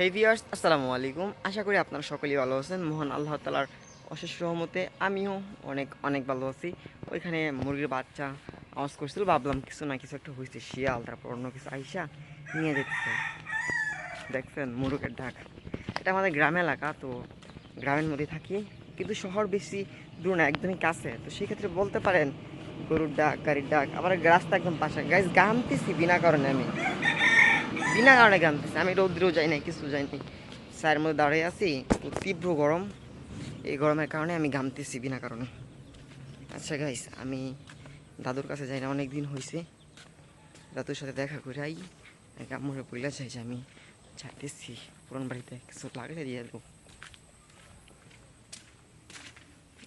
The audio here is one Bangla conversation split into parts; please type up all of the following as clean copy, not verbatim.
হেই ভিউয়ার্স, আসসালামু আলাইকুম। আশা করি আপনারা সকলেই ভালো আছেন। মহান আল্লাহ তাআলার অশেষ রহমতে আমিও অনেক অনেক ভালো আছি। ওইখানে মুরগির বাচ্চা আওয়াজ করছিল, ভাবলাম কিছু না কিছু একটা হয়েছে, শিয়াল তারপর অন্য কিছু আইসা নিয়ে যেতেছে। দেখছেন মুরগের ডাক। এটা আমাদের গ্রাম এলাকা, তো গ্রামের মধ্যে থাকি, কিন্তু শহর বেশি দূর না, একদমই কাছে। তো সেক্ষেত্রে বলতে পারেন গরুর ডাক, গাড়ির ডাক, আবার রাস্তা একদম পাশে। গাইজ গামতেছি বিনা কারণে, আমি বিনা কারণে গামতেছি। আমি রৌদ্রেও যাই নাই, কিছু যাই নাই, ছায়ের মধ্যে দাঁড়িয়ে আছি। তো তীব্র গরম, এই গরমের কারণে আমি ঘামতেছি বিনা কারণে। আচ্ছা গাইস, আমি দাদুর কাছে যাই না, অনেক দিন হয়েছে। দাদুর সাথে দেখা করে আই, আম্মুরে বইলা চাই যে আমি ছাড়তেছি পুরন বাড়িতে, কিছু লাগলে দিয়ে দেবো।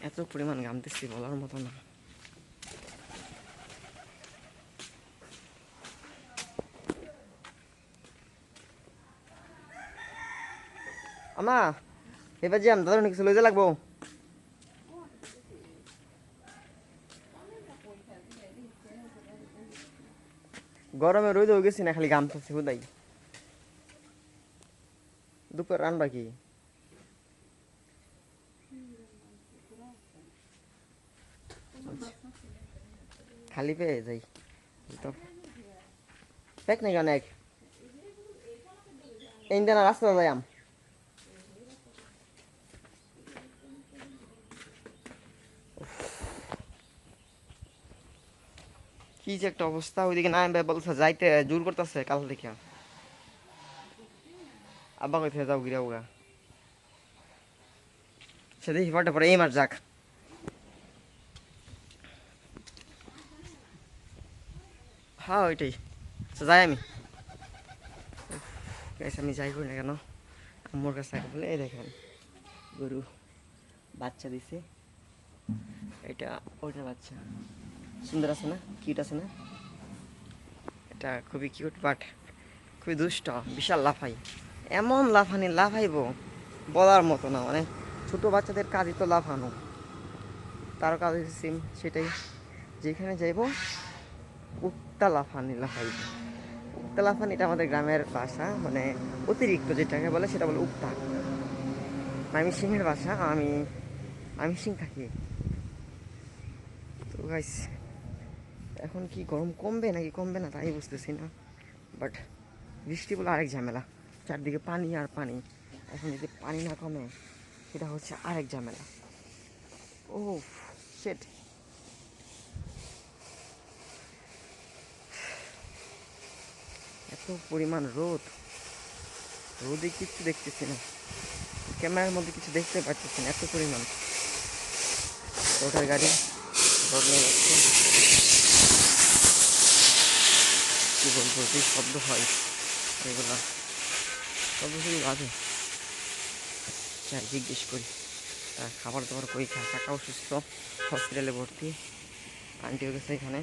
এত পরিমাণ ঘামতেছি বলার মতো না। আমা, এবার যাম, দাদুর কিছু লইতে লাগবো। গরমে রোদ হয়ে গেছি না, খালি ঘামতেছি হুদাই। দুপুর রান্না কি? খালি পেয়ে যাই তো, পেক নাকি অনেক ইন্ডিয়ান রাস্তা যাইম। কি যে একটা অবস্থা, ওইদিকে না বলছে যাইতে জোর করতেছে কাল থেকে। আব্বা কই থেকে যাও গিরা উগা, সে দেখি ফটো পরে এই মার যাক। হ্যাঁ ওইটাই, তো যাই আমি। আমি যাই করি না কেন, আম্মুর কাছে আগে বলে এই দেখেন গরু বাচ্চা দিছে, এটা ওইটার বাচ্চা। সুন্দর আছে না, কিউট আছে না? এটা খুবই কিউট, বাট খুবই দুষ্ট, বিশাল লাফাই। এমন লাফানি লাফাইব বলার মতো না, মানে ছোটো বাচ্চাদের কাজই তো লাফানো, তারও কাজ হচ্ছে সেম সেটাই। যেখানে যাইব উক্তা লাফানি লাফাইব। উক্তা লাফানি এটা আমাদের গ্রামের ভাষা, মানে অতিরিক্ত যেটাকে বলে সেটা বলে উক্তা। আমি সিংহের বাসা, আমি আমি সিং থাকি। তো গাইস, এখন কি গরম কমবে নাকি কমবে না তাই বুঝতেছি না, বাট বৃষ্টি বলে আরেক ঝামেলা, চারদিকে পানি আর পানি। এখন যদি পানি না কমে সেটা হচ্ছে আরেক ঝামেলা। ও শেট, এত পরিমাণ রোদ, রোদে কিচ্ছু দেখতেছি না, ক্যামেরার মধ্যে কিছু দেখতে পাচ্ছি না, এত পরিমাণ। রোডের গাড়ি রোড নিয়ে যাচ্ছে, কী বলবো, যে শব্দ হয় এগুলো শব্দ শুধু বাজে। জিজ্ঞেস করি খাবার দাবার কই খায়, কাকা অসুস্থ, হসপিটালে ভর্তি, আন্টিও গেছে এখানে।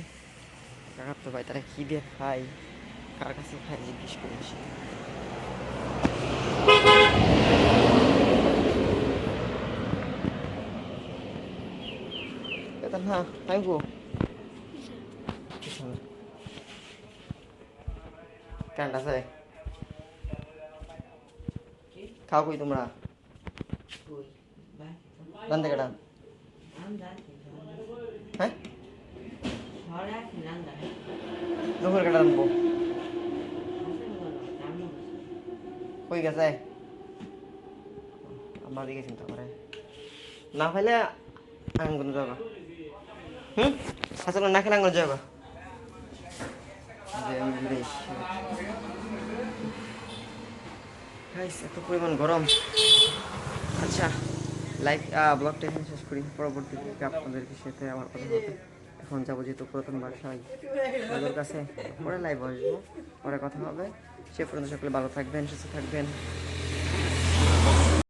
কাকার তো ভাই তারা কী দিয়ে খায়, কার কাছে খায় জিজ্ঞেস করি বেশি। হ্যাঁ থাকবো কারেন্ট আছে, খাও কই তোমরা? রান্ধে কাটা, হ্যাঁ দুপুর কাটা রান্ধবো, কই গেছে? আমার দিকে চিন্তা করে না পাইলে আঙ্গুন যাবা। আসলে না খেলে আঙ্গুন যাবা। এত পরিমাণ গরম। আচ্ছা, লাইভ ব্লগটা এখানে শেষ করি, পরবর্তীতে আপনাদের সাথে আমার কথা হবে। এখন যাবো যেহেতু পুরাতন বাসায় দাদুর কাছে, পরে লাইভ আসবো, পরে কথা হবে। সে পর্যন্ত সকলে ভালো থাকবেন, সুস্থ থাকবেন।